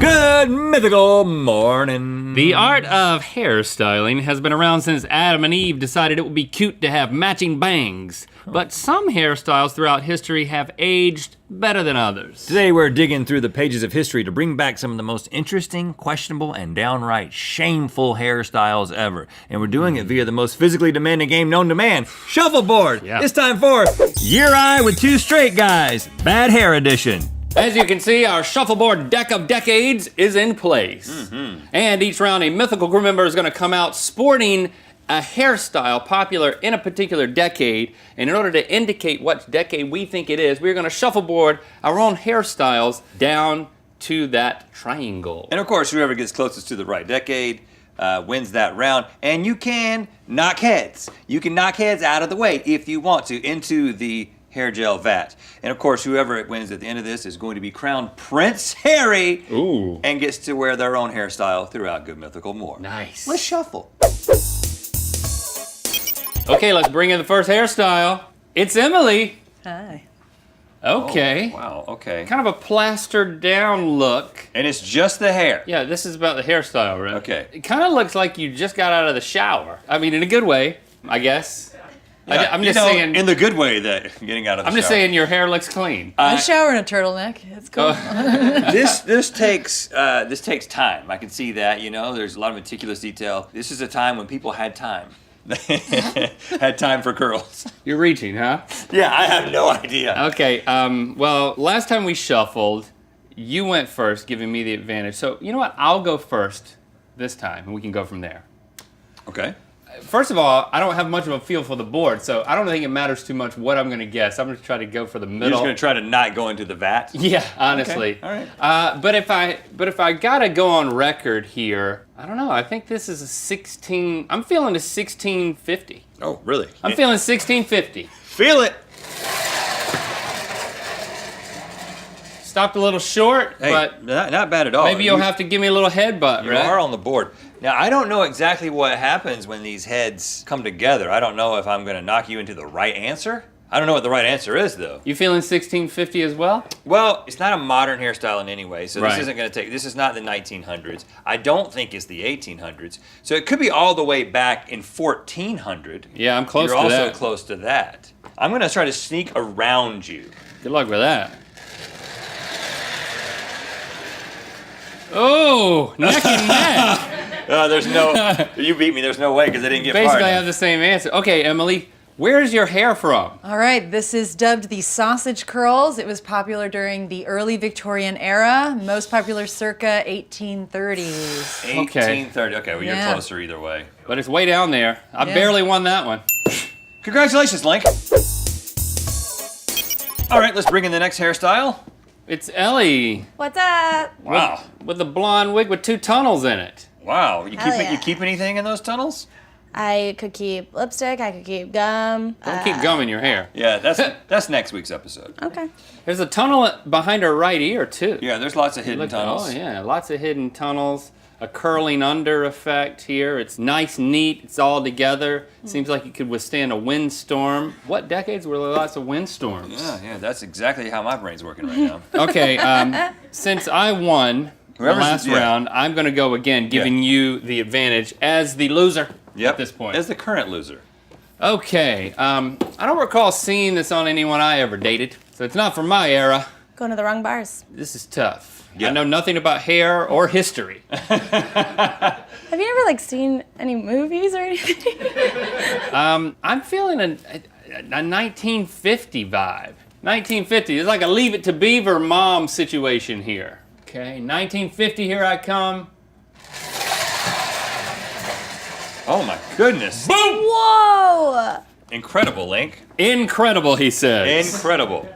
Good mythical morning. The art of hairstyling has been around since Adam and Eve decided it would be cute to have matching bangs. But some hairstyles throughout history have aged better than others. Today we're digging through the pages of history to bring back some of the most interesting, questionable, and downright shameful hairstyles ever. And we're doing it via the most physically demanding game known to man, shuffleboard. Yeah. It's time for Year Eye with Two Straight Guys, Bad Hair Edition. As you can see, our shuffleboard deck of decades is in place. And each round, a mythical crew member is gonna come out sporting a hairstyle popular in a particular decade. And in order to indicate what decade we think it is, we're gonna shuffleboard our own hairstyles down to that triangle. And of course, whoever gets closest to the right decade wins that round. And you can knock heads. You can knock heads out of the way if you want to into the hair gel vat. And of course, whoever wins at the end of this is going to be crowned Prince Harry. Ooh. And gets to wear their own hairstyle throughout Good Mythical more. Nice. Let's shuffle. Okay, let's bring in the first hairstyle. It's Emily. Hi. Okay. Oh, wow, okay. Kind of a plastered down look. And it's just the hair. Yeah, this is about the hairstyle, right? Okay. It kind of looks like you just got out of the shower. I mean, in a good way, I guess. Yeah, I'm just saying. in the good way that getting out of the I'm just shower. saying your hair looks clean. I shower in a turtleneck. It's cool. This takes time. I can see that, you know, there's a lot of meticulous detail. This is a time when people had time. Had time for curls. You're reaching, huh? Yeah, I have no idea. Okay, well, last time we shuffled, you went first, giving me the advantage. So, you know what? I'll go first this time, and we can go from there. Okay. First of all, I don't have much of a feel for the board, so I don't think it matters too much what I'm gonna guess. I'm gonna try to go for the middle. You're just gonna try to not go into the vat? Yeah, honestly. Okay, all right. But if I gotta go on record here, I don't know. I think this is a 16. I'm feeling a 1650. Oh, really? I'm feeling 1650. Feel it. Stopped a little short, Hey, but not bad at all. maybe you'll have to give me a little headbutt, You right? are on the board. Now, I don't know exactly what happens when these heads come together. I don't know if I'm gonna knock you into the right answer. I don't know what the right answer is, though. You feeling 1650 as well? Well, it's not a modern hairstyle in any way, so Right. this isn't gonna this is not the 1900s. I don't think it's the 1800s. So it could be all the way back in 1400. Yeah, I'm close You're to also that. close to that. I'm gonna try to sneak around you. Good luck with that. Oh, neck and neck. There's no, you beat me, there's no way, because I didn't get far Basically, I enough. have the same answer. Okay, Emily, where's your hair from? All right, this is dubbed the sausage curls. It was popular during the early Victorian era, most popular circa 1830s. 1830, okay, well, you're Yeah. closer either way. But it's way down there. I Yeah. barely won that one. Congratulations, Link. All right, let's bring in the next hairstyle. It's Ellie. What's up? Wow. With the blonde wig with 2 tunnels in it. Wow, you Hell keep yeah. you keep anything in those tunnels? I could keep lipstick. I could keep gum. Don't keep gum in your hair. Yeah, that's next week's episode. Okay. There's a tunnel behind her right ear, too. Yeah, there's lots of hidden Look, tunnels. Oh, yeah, lots of hidden tunnels. A curling under effect here. It's nice, neat, it's all together. Seems like it could withstand a windstorm. What decades were there lots of windstorms? Yeah, that's exactly how my brain's working right now. Okay, since I won the Whoever's- last yeah. round, I'm gonna go again, giving you the advantage as the loser Yep. at this point. As the current loser. Okay, I don't recall seeing this on anyone I ever dated, so it's not from my era. Going to the wrong bars. This is tough. Yeah. I know nothing about hair or history. Have you ever seen any movies or anything? I'm feeling a 1950 vibe. 1950, it's like a Leave It to Beaver mom situation here. Okay, 1950, here I come. Oh my goodness. Boom! Whoa! Incredible, Link. Incredible, he says. Incredible.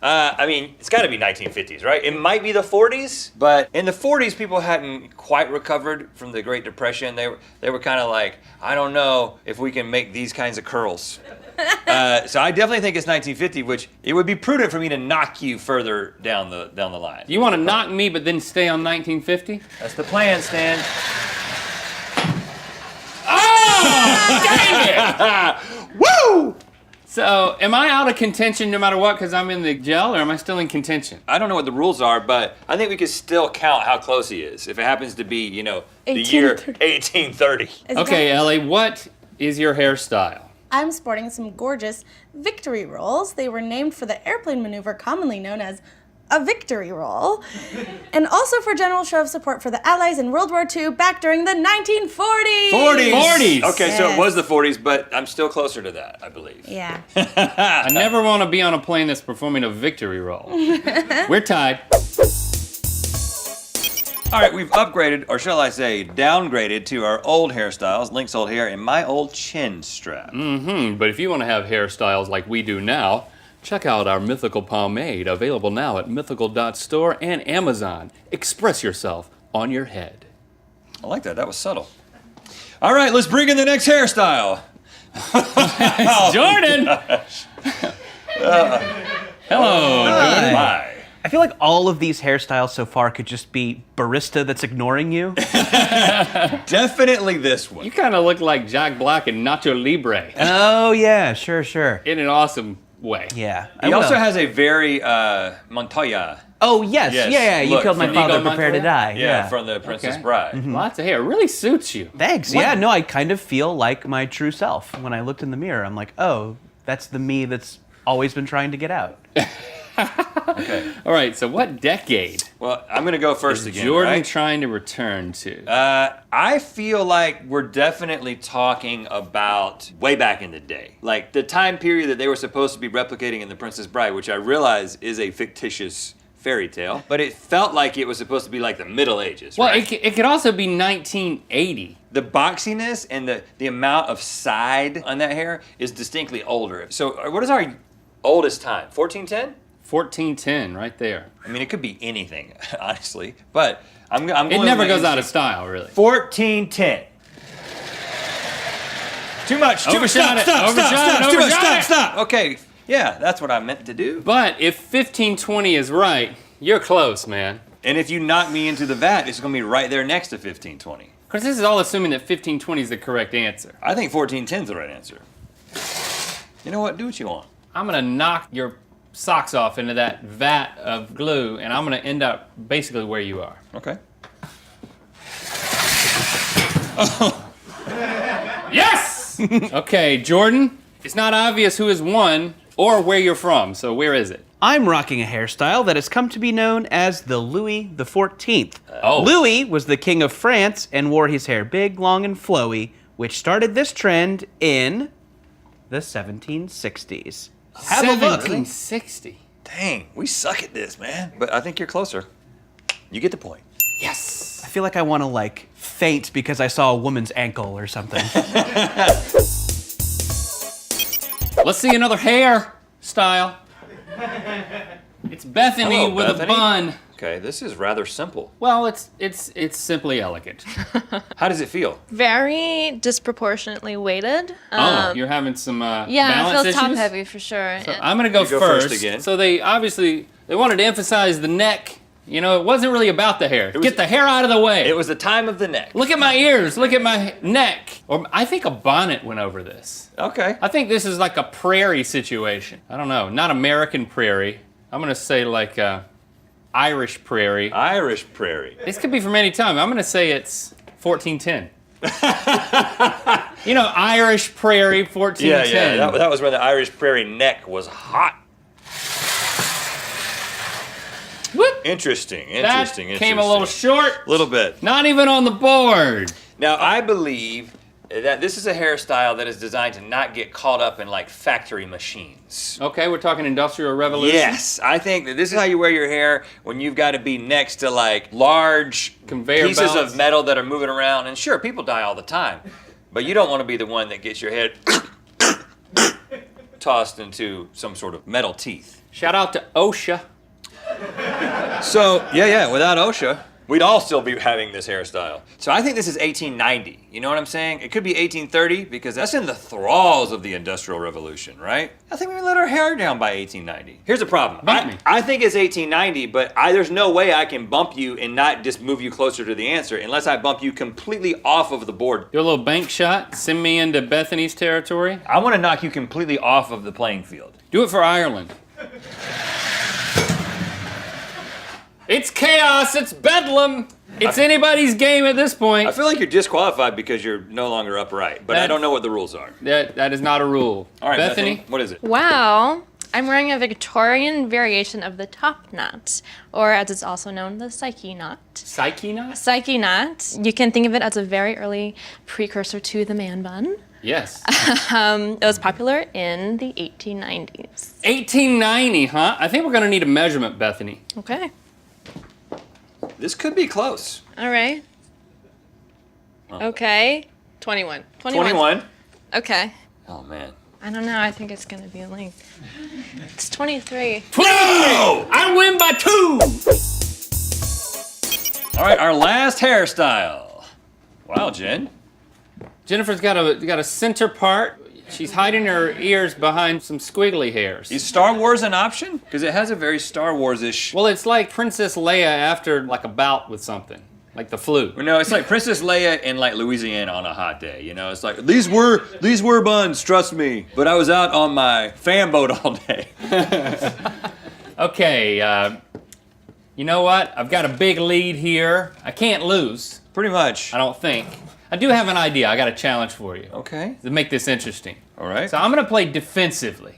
I mean, it's got to be 1950s, right? It might be the 40s, but in the 40s, people hadn't quite recovered from the Great Depression. They were kind of like, I don't know if we can make these kinds of curls. So I definitely think it's 1950, which it would be prudent for me to knock you further down the line. You want to knock me, but then stay on 1950? That's the plan, Stan. Oh, dang it! Woo! So, am I out of contention no matter what because I'm in the gel, or am I still in contention? I don't know what the rules are, but I think we could still count how close he is. If it happens to be, the year 1830. Okay, Ellie, what is your hairstyle? I'm sporting some gorgeous victory rolls. They were named for the airplane maneuver commonly known as a victory roll, and also for general show of support for the Allies in World War II back during the 1940s. 40s. Okay, so Yes. it was the 40s, but I'm still closer to that, I believe. Yeah. I never want to be on a plane that's performing a victory roll. We're tied. All right, we've upgraded, or shall I say, downgraded to our old hairstyles, Link's old hair, and my old chin strap. But if you want to have hairstyles like we do now, check out our Mythical pomade, available now at mythical.store and Amazon. Express yourself on your head. I like that. That was subtle. All right, let's bring in the next hairstyle. Jordan! Hello, Jordan. Bye. I feel like all of these hairstyles so far could just be barista that's ignoring you. Definitely this one. You kind of look like Jack Black and Nacho Libre Oh, yeah, sure. in an awesome way. Yeah. He also has a very Montoya. Oh, yes. Yes, Yeah, you look, killed my from father, Inigo prepare to Montoya? die. Yeah, from the Princess Okay. Bride. Lots of hair. Really suits you. Thanks. Yeah, no, I kind of feel like my true self. When I looked in the mirror, I'm like, oh, that's the me that's always been trying to get out. Okay. All right, so what decade Well, I'm going to go first is again, Jordan right? trying to return to? I feel like we're definitely talking about way back in the day. Like the time period that they were supposed to be replicating in The Princess Bride, which I realize is a fictitious fairy tale, but it felt like it was supposed to be like the Middle Ages, Well, right? it could also be 1980. The boxiness and the amount of side on that hair is distinctly older. So what is our oldest time? 1410? 1410, right there. I mean, it could be anything, honestly, but I'm going It never with goes out of instinct. style, really. 1410. Too much. Overshot it, overshot it, Too much. overshot it. Stop. Okay. Yeah, that's what I meant to do. But if 1520 is right, you're close, man. And if you knock me into the vat, it's going to be right there next to 1520. Of course, this is all assuming that 1520 is the correct answer. I think 1410 is the right answer. You know what? Do what you want. I'm gonna knock your socks off into that vat of glue, and I'm gonna end up basically where you are. Okay. Yes! Okay, Jordan, it's not obvious who has won or where you're from, so where is it? I'm rocking a hairstyle that has come to be known as the Louis XIV. Oh. Louis was the king of France and wore his hair big, long, and flowy, which started this trend in the 1760s. Have a look. 1760. Dang, we suck at this, man. But I think you're closer. You get the point. Yes! I feel like I want to like faint because I saw a woman's ankle or something. Let's see another hair style. It's Bethany Hello, with Bethany. a bun. Okay, this is rather simple. Well, it's simply elegant. How does it feel? Very disproportionately weighted. Oh, you're having some Yeah, it balance feels top issues? heavy for sure. So I'm gonna go, You go first first again. So they wanted to emphasize the neck. You know, it wasn't really about the hair. was- Get the hair out of the way. It was the time of the neck. Look at my ears. Look at my neck. Or I think a bonnet went over this. Okay. I think this is like a prairie situation. I don't know. Not American prairie. I'm gonna say like Irish prairie. Irish prairie. This could be from any time. I'm gonna say it's 1410. You know, Irish prairie 1410. Yeah. That was when the Irish prairie neck was hot. Whoop. Interesting. That came a little short. Little bit. Not even on the board. Now, I believe that this is a hairstyle that is designed to not get caught up in like factory machines. Okay, we're talking Industrial Revolution. Yes, I think that this is how you wear your hair when you've got to be next to like large Conveyor pieces belts. of metal that are moving around. And sure, people die all the time, but you don't want to be the one that gets your head tossed into some sort of metal teeth. Shout out to OSHA. So, yeah, without OSHA, we'd all still be having this hairstyle. So I think this is 1890. You know what I'm saying? It could be 1830 because that's in the thralls of the Industrial Revolution, right? I think we let our hair down by 1890. Here's the problem. Bump me. I think it's 1890, but there's no way I can bump you and not just move you closer to the answer unless I bump you completely off of the board. Do a little bank shot, send me into Bethany's territory. I want to knock you completely off of the playing field. Do it for Ireland. It's chaos, it's bedlam. It's anybody's game at this point. I feel like you're disqualified because you're no longer upright, but I don't know what the rules are. That is not a rule. All right, Bethany? what is it? Wow. I'm wearing a Victorian variation of the top knot, or as it's also known, the Psyche knot. Psyche knot? Psyche knot. You can think of it as a very early precursor to the man bun. Yes. It was popular in the 1890s. 1890, huh? I think we're gonna need a measurement, Bethany. Okay. This could be close. All right. Okay. 21. 21. Okay. Oh, man. I don't know. I think it's going to be a length. It's 23. Whoa! I win by 2! All right, our last hairstyle. Wow, Jen. Jennifer's got a center part. She's hiding her ears behind some squiggly hairs. Is Star Wars an option? Because it has a very Star Wars-ish. Well, it's like Princess Leia after like a bout with something, like the flu. No, it's like Princess Leia in like Louisiana on a hot day. You know, it's like these were buns, trust me. But I was out on my fan boat all day. Okay, you know what? I've got a big lead here. I can't lose. Pretty much. I don't think. I do have an idea. I got a challenge for you. Okay. To make this interesting. All right. So I'm gonna play defensively.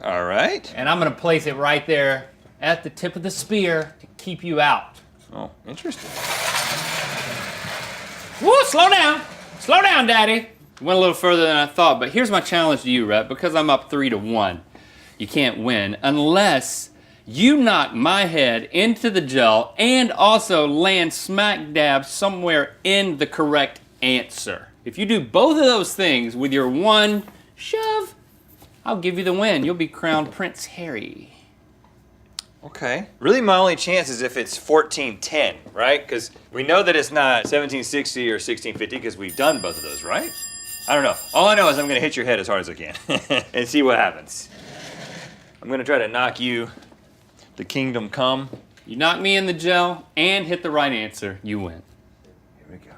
All right. And I'm gonna place it right there at the tip of the spear to keep you out. Oh, interesting. Woo, slow down. Slow down, Daddy. Went a little further than I thought, but here's my challenge to you, Rhett. Because I'm up 3-1, you can't win unless you knock my head into the gel and also land smack dab somewhere in the correct answer. If you do both of those things with your one shove, I'll give you the win. You'll be crowned Prince Harry. Okay. Really, my only chance is if it's 1410, right? Because we know that it's not 1760 or 1650 because we've done both of those, right? I don't know. All I know is I'm going to hit your head as hard as I can and see what happens. I'm going to try to knock you the kingdom come. You knock me in the gel and hit the right answer, you win. Here we go.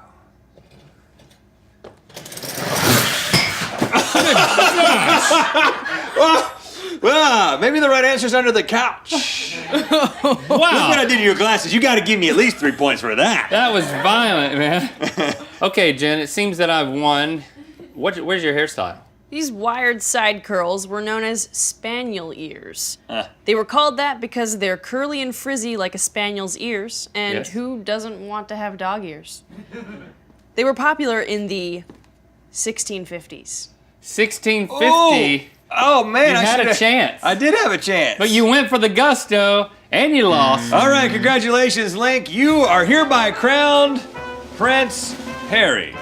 Well, maybe the right answer's under the couch. Wow. Look what I did to your glasses. You got to give me at least 3 points for that. That was violent, man. Okay, Jen, it seems that I've won. Where's your hairstyle? These wired side curls were known as spaniel ears. They were called that because they're curly and frizzy like a spaniel's ears, and Yes. who doesn't want to have dog ears? They were popular in the 1650s. 1650. Oh, man. You I had a should've- chance. I did have a chance. But you went for the gusto and you lost. All right, congratulations, Link. You are hereby crowned Prince Harry.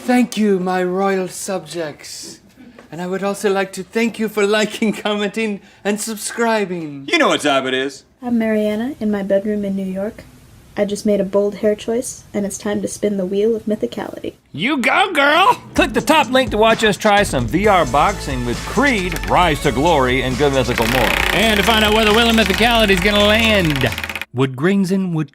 Thank you, my royal subjects. And I would also like to thank you for liking, commenting, and subscribing. You know what time it is. I'm Mariana in my bedroom in New York. I just made a bold hair choice, and it's time to spin the wheel of mythicality. You go, girl! Click the top link to watch us try some VR boxing with Creed, Rise to Glory, and Good Mythical more. And to find out where the wheel of mythicality is gonna land. Wood grains and wood